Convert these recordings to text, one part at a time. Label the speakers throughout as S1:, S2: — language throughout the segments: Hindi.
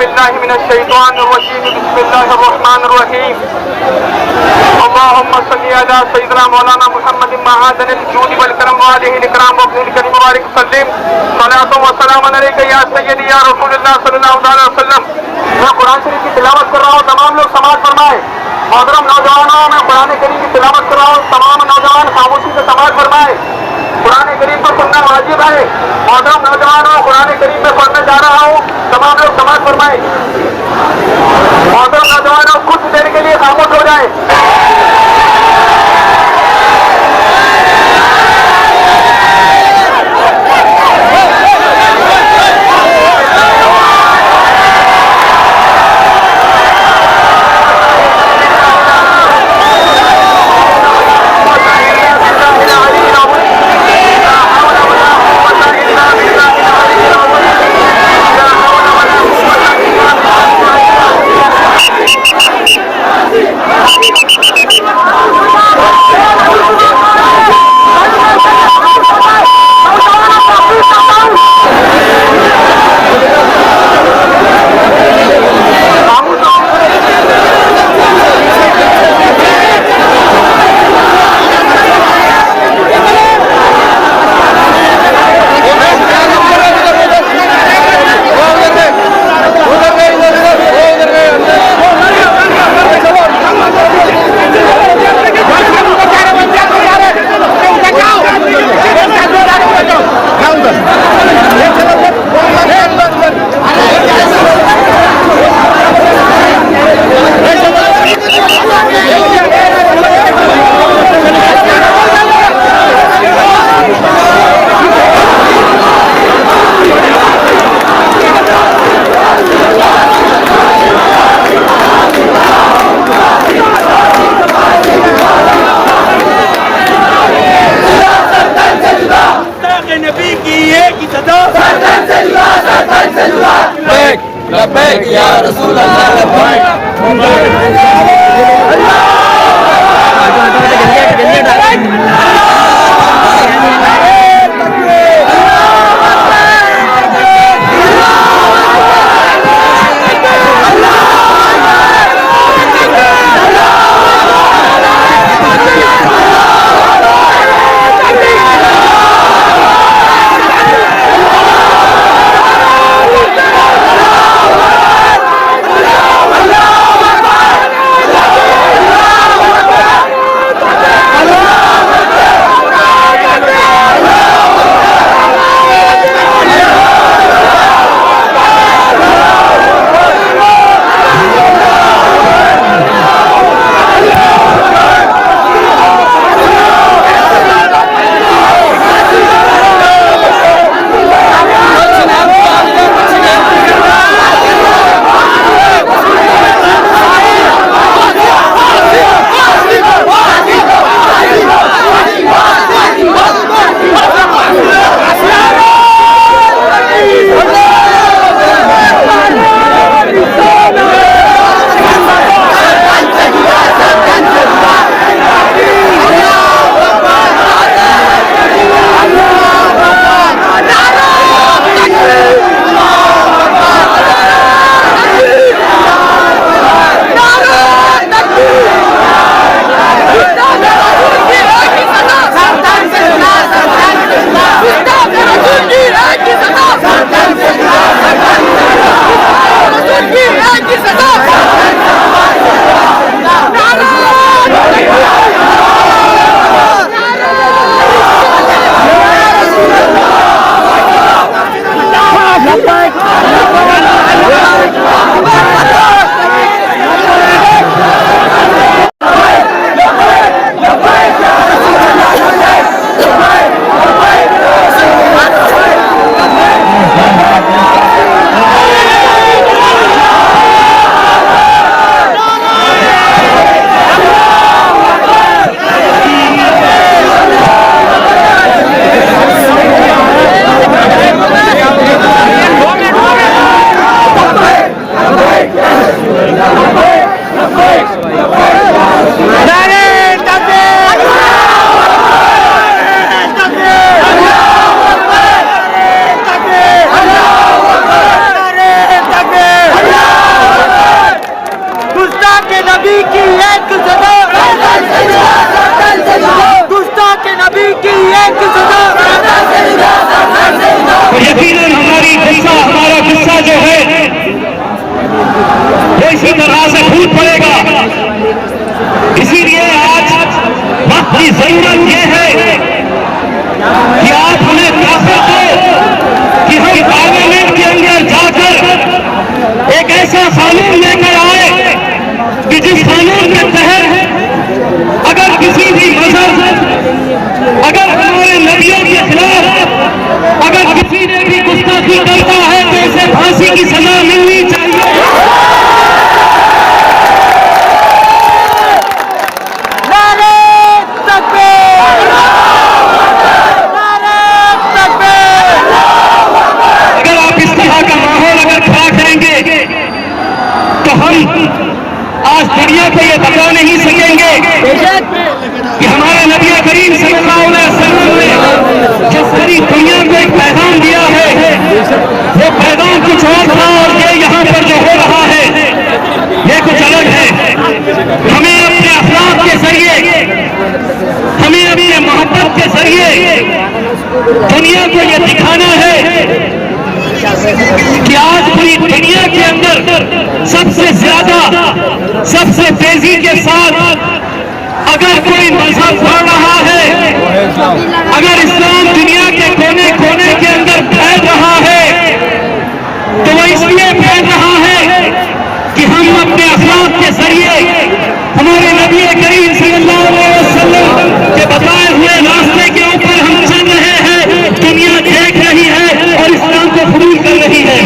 S1: बिल्लाहि मिनश शैतानिर रजीम बिस्मिल्लाहिर रहमानिर रहीम अल्लाहुम्मा सल्लि अला सय्यिदिना मौलाना मुहम्मद मआदनिल जूद वल करम व आलिहिल इकराम व अपनिल करीम मुबारक सल्लिम सलातु व सलामुन अलैका या सय्यदी या रसूलुल्लाह सल्लल्लाहु अलैहि वसल्लम। मैं कुरान शरीफ की तिलावत कर रहा हूँ, तमाम लोग समाअत फरमाए। मोहतरम नौजवानों, मैं कुरान करीम की तिलावत कर रहा हूँ, तमाम नौजवान खामोशी से समाअत फरमाए। कुरान करीम को सुनना वाजिब है। मोहतरम नौजवानों, कुरान करीम में पढ़ने जा रहा हूँ, तमाम लोग समाअत फरमाए। मोहतरम नौजवानों, कुछ देर के लिए खामोश हो जाए।
S2: लब्बैक या रसूल अल्लाह लब्बैक।
S3: फांसी की सजा मिलनी चाहिए।
S2: नारे तकबीर, नारे तकबीर।
S3: अगर आप इस तरह का माहौल अगर खड़ा करेंगे तो हम आज दुनिया को ये बता नहीं सकेंगे कि हमारे नबी करीम सल्लल्लाहु अलैहि वसल्लम ने जो सारी दुनिया को एक पैगाम दिया है, वो पैगाम कुछ और था और ये यहाँ पर जो हो रहा है ये कुछ अलग है। हमें अपने अखलाक के जरिए, हमें अपने मोहब्बत के जरिए दुनिया को ये दिखाना है कि आज पूरी दुनिया के अंदर सबसे ज्यादा, सबसे तेजी के साथ अगर कोई मजहब बढ़ रहा है, अगर इस्लाम दुनिया के कोने कोने के अंदर फैल रहा है, तो वो इसलिए फैल रहा है कि हम अपने अखलाक के जरिए हमारे नबी करीम सल्लल्लाहु अलैहि वसल्लम के बताए हुए रास्ते के ऊपर हम चल रहे हैं। दुनिया देख रही है और इस्लाम को कबूल कर रही है।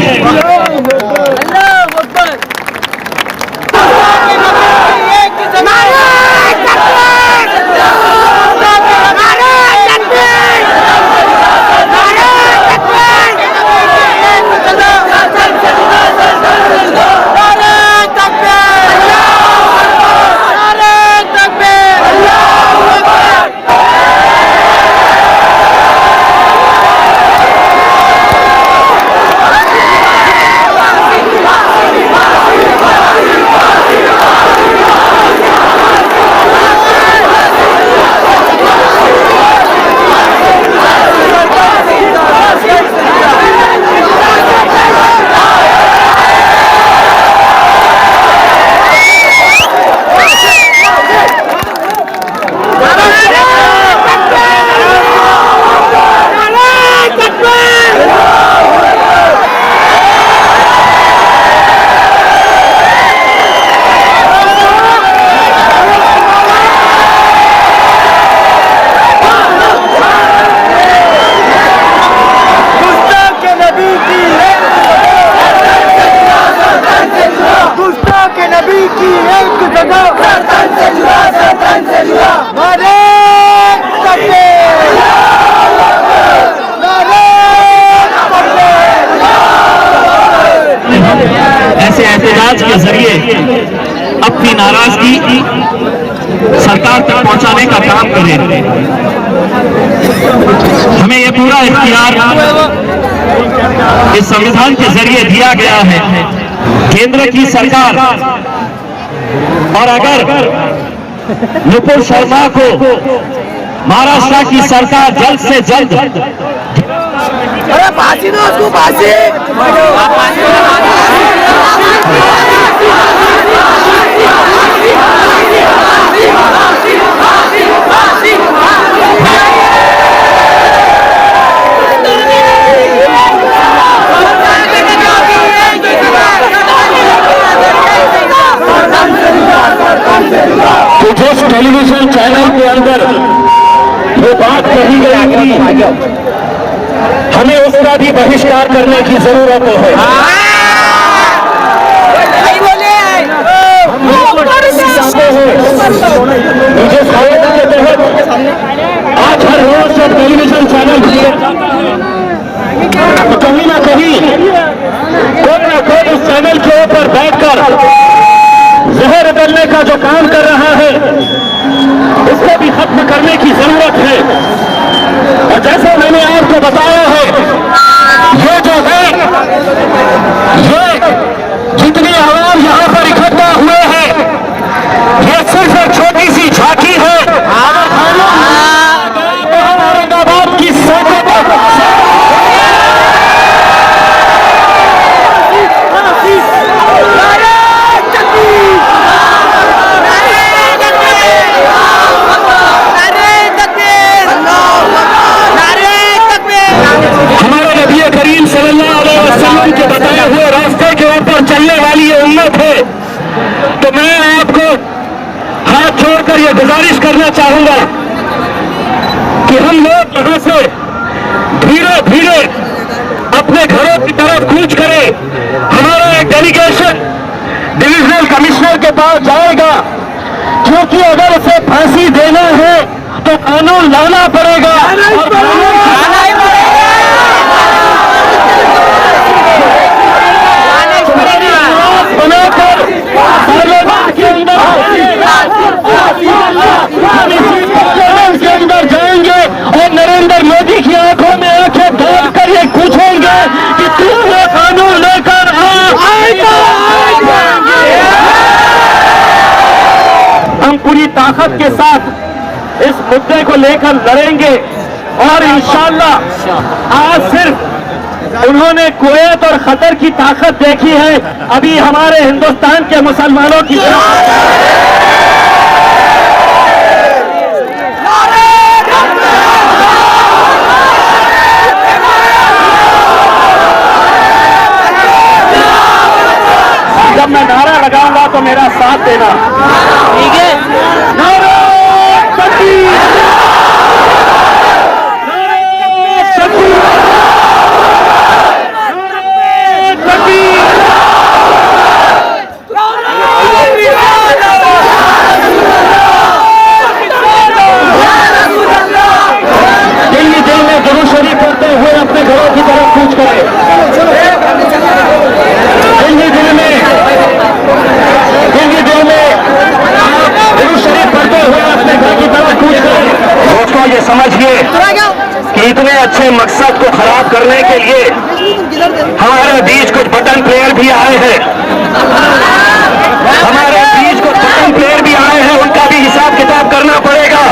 S3: एहतजाज के जरिए अपनी नाराजगी सरकार तक पहुंचाने का काम करें। हमें यह पूरा इख्तियार इस संविधान के जरिए दिया गया है। केंद्र की सरकार और अगर नुपुर शर्मा को महाराष्ट्र की सरकार जल्द से जल्द,
S2: अरे फांसी दो उसको, फांसी।
S3: तो जिस टेलीविजन चैनल के अंदर वो बात कही गई थी, हमें उसका भी बहिष्कार करने की जरूरत है। मुझे फायदा के तहत आज हर रोज जब टेलीविजन चैनल तो कहीं ना कहीं कोई इस चैनल के ऊपर बैठकर जहर बदलने का जो काम कर रहा है उसको भी खत्म करने की जरूरत है। और जैसे मैंने आपको बताया है, ये जो है, ये जितनी आवाम यहाँ पर इकट्ठा हुए हैं, ये सिर्फ एक छोटी सी झांकी है औरंगाबाद की हमारे नबी करीम सल्लल्लाहु अलैहि वसल्लम के बताए हुए रास्ते के ऊपर चलने वाली ये उम्मत है। तो मैं आपको हाथ जोड़कर ये गुजारिश करना चाहूंगा कि हम लोग यहाँ से धीरे धीरे अपने घरों की तरफ कूच करे। हमारा एक डेलीगेशन डिविजनल कमिश्नर के पास जाएगा, क्योंकि अगर उसे फांसी देना है तो कानून लाना पड़ेगा। बनाकर पार्लियामेंट के अंदर जाएंगे और नरेंद्र मोदी की आंखों में आंखें डालकर ये पूछेंगे कि तू ये कानून लेकर हम पूरी ताकत के साथ इस मुद्दे को लेकर लड़ेंगे और इंशाअल्लाह आज सिर्फ उन्होंने कुवैत और खतर की ताकत देखी है, अभी हमारे हिंदुस्तान के मुसलमानों की जब मैं नारा लगाऊंगा तो मेरा साथ देना, ठीक है? नारा तकबीर, अपने घरों की तरफ कूच करें। दिल में दुरूद शरीफ पढ़ते हुए अपने घर की तरफ कूच करें। दोस्तों, ये समझिए कि इतने अच्छे मकसद को खराब करने के लिए हमारे बीच कुछ बटन प्लेयर भी आए हैं। हमारे बीच कुछ बटन प्लेयर भी आए हैं, उनका भी हिसाब किताब करना पड़ेगा।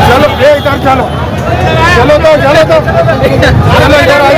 S1: चलो ये इधर चलो चलो तो चलो इधर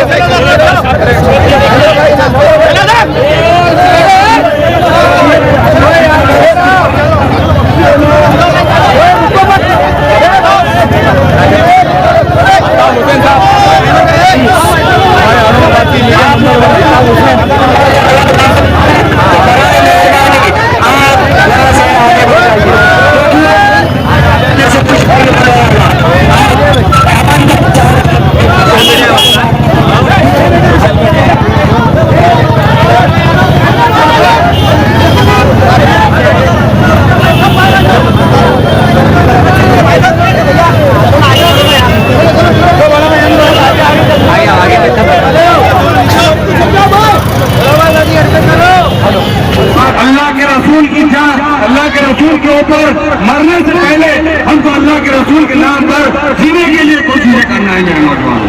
S1: मरने से पहले हमको अल्लाह के रसूल के नाम पर जीने के लिए कोशिश करना है मेरे नौजवान,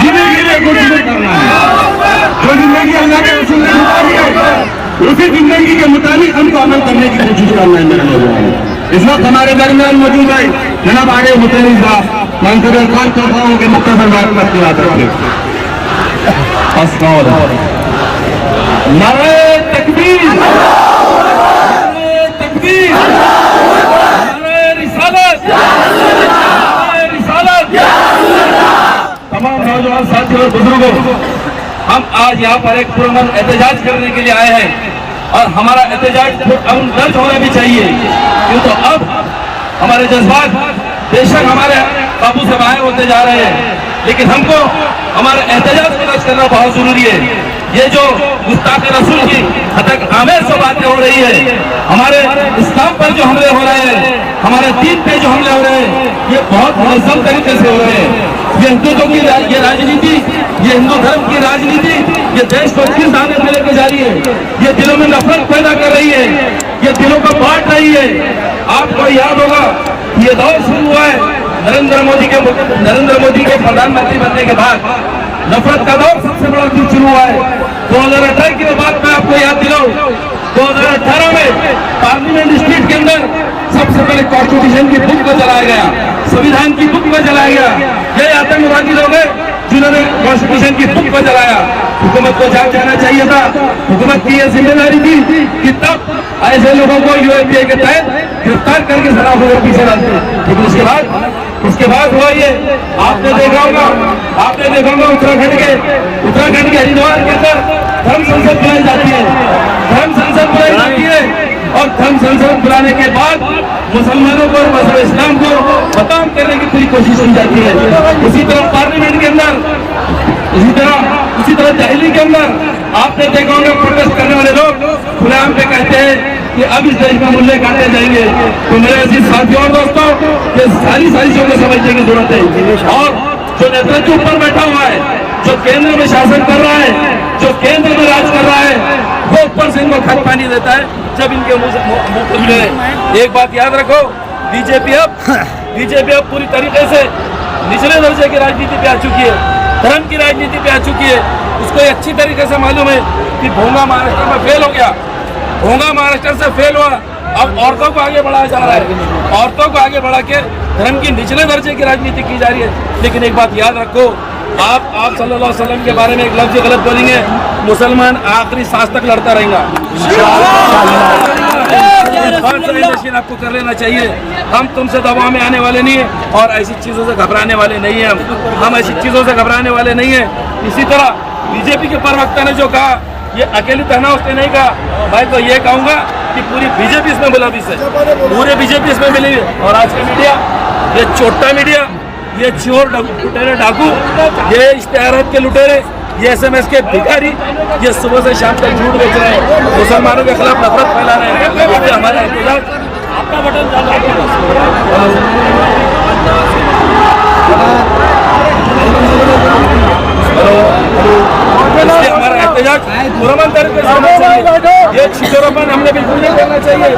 S1: जीने के लिए कोशिश करना है। जो जिंदगी अल्लाह के रसूल ने बताई है उसी जिंदगी के मुताबिक हमको अमल करने की कोशिश करना है मेरे नौजवान। इस वक्त हमारे दरमियान मौजूद है जनाब आगे हुसैन साहब मंसूर खान चौथाओं के मुख्तसर बात करते हुए नारे तकबीर, तमाम नौजवान साथियों और बुजुर्गों, हम आज यहाँ पर एक पुरअमन एहतजाज करने के लिए आए हैं और हमारा एहतजाज दर्ज होना भी चाहिए, क्यों तो अब हमारे जज्बात बेशक हमारे काबू से बाहर होते जा रहे हैं, लेकिन हमको हमारे एहतजाज को दर्ज करना बहुत जरूरी है। ये जो गुस्ताख रसूल की हतक आमेर से बातें हो रही है, हमारे इस्लाम पर जो हमले हो रहे हैं, हमारे दीन पे जो हमले हो रहे हैं, ये बहुत मुनज़्ज़म तरीके से हो रहे हैं। ये हिंदुत्व की ये राजनीति, ये हिंदू धर्म की राजनीति, ये देश को किस दाने में लेके जा रही है, ये दिलों में नफरत पैदा कर रही है, ये दिलों को बांट रही है। आपको याद होगा ये दौर शुरू हुआ है नरेंद्र मोदी के प्रधानमंत्री बनने के बाद नफरत का दौर सबसे बड़ा दिन शुरू हुआ है। 2018 की बात मैं आपको याद दिलाऊं, 2018 में पार्लियामेंट स्ट्रीट के अंदर सबसे पहले कॉन्स्टिट्यूशन की बुक को जलाया गया, संविधान की बुक को जलाया गया। ये आतंकवादी लोग हैं जिन्होंने कॉन्स्टिट्यूशन की बुक को जलाया। हुकूमत को जाग जाना चाहिए था, हुकूमत की यह जिम्मेदारी थी कि तब ऐसे लोगों को यूएपीए के तहत गिरफ्तार करके सलाखों के पीछे डालते। लेकिन उसके बाद हुआ ये, आपने देखा होगा उत्तराखंड के हरिद्वार के अंदर धर्म संसद बुलाई जाती है, और धर्म संसद बुलाने के बाद मुसलमानों को और मज़हब इस्लाम को बदनाम करने की पूरी कोशिश की जाती है। इसी तरह पार्लियामेंट के अंदर, इसी तरह दिल्ली के अंदर आपने देखा होगा प्रोटेस्ट करने वाले लोग खुलेआम पे कहते हैं कि अब इस देश में मूल्य काटे जाएंगे। तो मेरे ऐसी साथियों और दोस्तों, ये सारी चीजों को समझने की जरूरत है। और जो नेतृत्व ऊपर बैठा हुआ है, जो केंद्र में शासन कर रहा है, जो केंद्र में राज कर रहा है, वो ऊपर से इनको खत पानी देता है जब इनके मुंह खुले। एक बात याद रखो, बीजेपी अब पूरी तरीके से निचले दर्जे की राजनीति पे आ चुकी है, धर्म की राजनीति पे आ चुकी है। उसको अच्छी तरीके से मालूम है कि भोंगा महाराष्ट्र में फेल हो गया, भोंगा महाराष्ट्र से फेल हुआ, अब औरतों को आगे बढ़ाया जा रहा है, औरतों को आगे बढ़ा के धर्म की निचले दर्जे की राजनीति की जा रही है। लेकिन एक बात याद रखो, आप सल्लल्लाहु अलैहि वसल्लम के बारे में एक लफ्ज गलत बोलेंगे, मुसलमान आखिरी सांस तक लड़ता रहेगा। नशीन आपको कर लेना चाहिए। हम तुमसे दबाव में आने वाले नहीं है और ऐसी चीजों से घबराने वाले नहीं है। हम ऐसी चीजों से घबराने वाले नहीं है। इसी तरह बीजेपी के प्रवक्ता ने जो कहा, ये अकेली पहना उसने नहीं कहा। मैं तो ये कहूँगा कि पूरी बीजेपी इसमें मुलविस है, पूरे बीजेपी इसमें मिली है। और आज का मीडिया, ये छोटा मीडिया, ये चोर लुटेरे डाकू, ये इश्तेहारात के लुटेरे, ये SMS के भिखारी, ये सुबह से शाम तक झूठ बेच रहे हैं, मुसलमानों के खिलाफ नफरत फैला रहे हैं। ये हमारे एहतजाज, आपका बटन इसलिए हमारा एहतजाज पुरअमन तरीके से होना चाहिए।
S4: ये छिछोरापन हमने बिल्कुल नहीं करना चाहिए।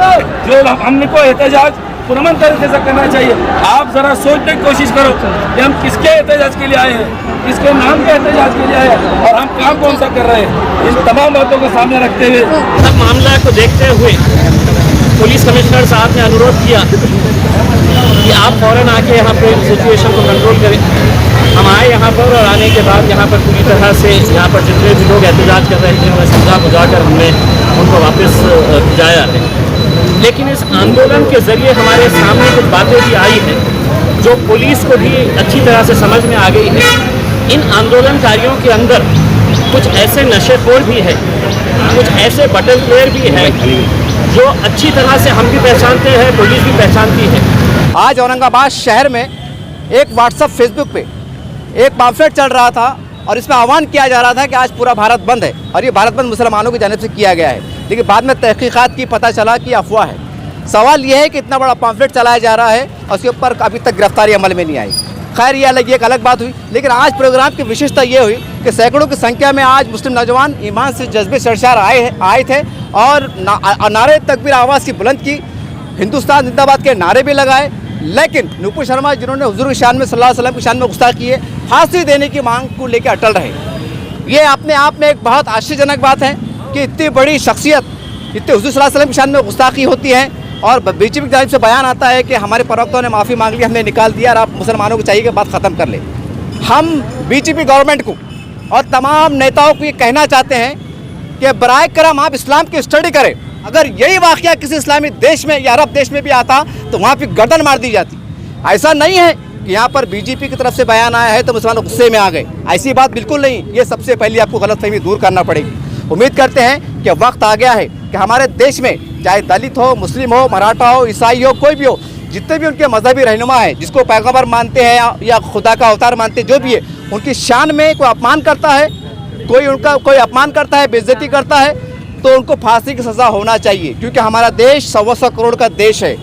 S4: जो हमको एहतजाज पुरअमन तरीके से करना चाहिए। आप जरा सोचने की कोशिश करो कि हम किसके एहतजाज के लिए आए हैं, किसके नाम के एहतजाज के लिए आए हैं और हम काम कौन सा कर रहे हैं। इन तमाम बातों को सामने रखते हुए
S3: सब मामला को देखते हुए पुलिस कमिश्नर साहब ने अनुरोध किया कि आप फौरन आके यहाँ पे सिचुएशन को कंट्रोल करें। हम आए यहाँ पर और आने के बाद यहाँ पर पूरी तरह से यहाँ पर जितने भी लोग एहतजाज कर रहे थे उन्हें समझा बुझाकर हमने उनको वापस भिजाया है। लेकिन इस आंदोलन के ज़रिए हमारे सामने कुछ बातें भी आई हैं जो पुलिस को भी अच्छी तरह से समझ में आ गई है। इन आंदोलनकारियों के अंदर कुछ ऐसे नशेखोर भी है, कुछ ऐसे बटन प्लेयर भी है जो अच्छी तरह से हम भी पहचानते हैं, पुलिस भी पहचानती है।
S2: आज औरंगाबाद शहर में एक व्हाट्सएप फेसबुक पे एक पम्फलेट चल रहा था और इसमें आह्वान किया जा रहा था कि आज पूरा भारत बंद है और ये भारत बंद मुसलमानों की जानिब से किया गया है। लेकिन बाद में तहकीकात की पता चला कि अफवाह है। सवाल ये है कि इतना बड़ा पम्फलेट चलाया जा रहा है और उसके ऊपर अभी तक गिरफ्तारी अमल में नहीं आई। खैर ये एक अलग बात हुई। लेकिन आज प्रोग्राम की विशेषता ये हुई कि सैकड़ों की संख्या में आज मुस्लिम नौजवान ईमान से जज्बे सरशार आए थे और नारे तकबीर आवाज़ की बुलंद की, हिंदुस्तान जिंदाबाद के नारे भी लगाए। लेकिन नुपुर शर्मा जिन्होंने हुजूर की शान में सल्लल्लाहु अलैहि वसल्लम की शान में गुस्ताखी किए, फांसी देने की मांग को लेकर अटल रहे। ये अपने आप में एक बहुत आश्चर्यजनक बात है कि इतनी बड़ी शख्सियत, इतने हुजूर सल्लल्लाहु अलैहि वसल्लम की शान में गुस्ताखी होती है और बीजेपी की जानिब से बयान आता है कि हमारे प्रवक्ताओं ने माफ़ी मांग ली, हमने निकाल दिया और आप मुसलमानों को चाहिए कि बात ख़त्म कर ले। हम बीजेपी गवर्नमेंट को और तमाम नेताओं को ये कहना चाहते हैं कि बराए करम आप इस्लाम की स्टडी करें। अगर यही वाक़या किसी इस्लामी देश में या अरब देश में भी आता तो वहाँ पर गर्दन मार दी जाती। ऐसा नहीं है कि यहाँ पर बीजेपी की तरफ से बयान आया है तो मुसलमान गुस्से में आ गए, ऐसी बात बिल्कुल नहीं। ये सबसे पहले आपको गलतफहमी दूर करना पड़ेगी। उम्मीद करते हैं कि वक्त आ गया है कि हमारे देश में चाहे दलित हो, मुस्लिम हो, मराठा हो, ईसाई हो, कोई भी हो, जितने भी उनके मजहबी रहनुमा हैं, जिसको पैगंबर मानते हैं या खुदा का अवतार मानते हैं, जो भी है, उनकी शान में कोई अपमान करता है, कोई अपमान करता है, बेइज्जती करता है, तो उनको फांसी की सज़ा होना चाहिए। क्योंकि हमारा देश 125 करोड़ का देश है।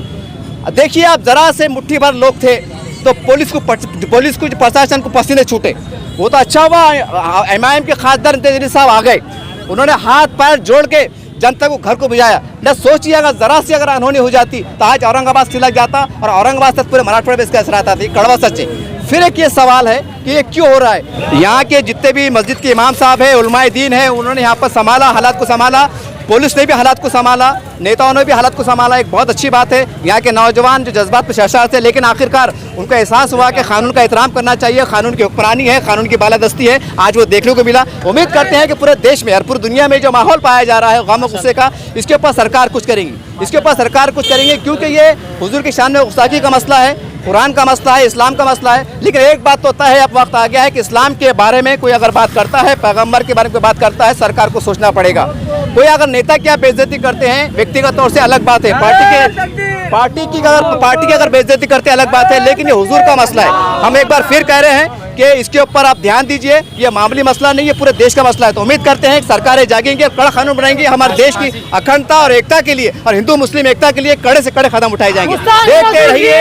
S2: देखिए आप ज़रा से मुट्ठी भर लोग थे तो पुलिस को प्रशासन को पसीने छूटे। वो तो अच्छा हुआ MIM के खासदार इंतज़ारी साहब आ गए, उन्होंने हाथ पैर जोड़ के जनता को घर को भिजाया। न सोचिए अगर ज़रा सी अगर अनहोनी हो जाती तो आज औरंगाबाद से लग जाता और औरंगाबाद तक पूरे मराठवाड़े में इसका असर आता था। कड़वा सच है। फिर एक ये सवाल है कि ये क्यों हो रहा है। यहाँ के जितने भी मस्जिद के इमाम साहब हैं, उलमाए दीन हैं, उन्होंने यहाँ पर संभाला, हालात को संभाला, पुलिस ने भी हालात को संभाला, नेताओं ने भी हालात को संभाला। एक बहुत अच्छी बात है। यहाँ के नौजवान जो जज्बात पर शर्शार थे, लेकिन आखिरकार उनको एहसास हुआ कि कानून का एहतराम करना चाहिए, कानून की हुक्मरानी है, कानून की बालादस्ती है, आज वो देखने को मिला। उम्मीद करते हैं कि पूरे देश में और पूरी दुनिया में जो माहौल पाया जा रहा है गम गुस्से का, इसके ऊपर सरकार कुछ करेगी, इसके ऊपर सरकार कुछ करेंगे। क्योंकि ये हुजूर की शान में गुस्ताखी का मसला है, कुरान का मसला है, इस्लाम का मसला है। लेकिन एक बात तो तय है, अब वक्त आ गया है कि इस्लाम के बारे में कोई अगर बात करता है, पैगम्बर के बारे में कोई बात करता है, सरकार को सोचना पड़ेगा। कोई अगर नेता की आप बेइज्जती करते हैं व्यक्तिगत तौर से अलग बात है, पार्टी की अगर बेइज्जती करते हैं अलग बात है, लेकिन ये हुजूर का मसला है। हम एक बार फिर कह रहे हैं कि इसके ऊपर आप ध्यान दीजिए। ये मामूली मसला नहीं है, पूरे देश का मसला है। तो उम्मीद करते हैं कि सरकारें जागेंगी और कड़ा कानून बनाएंगी हमारे देश की अखंडता और एकता के लिए और हिंदू मुस्लिम एकता के लिए कड़े से कड़े कदम उठाए जाएंगे। देखते रहिए।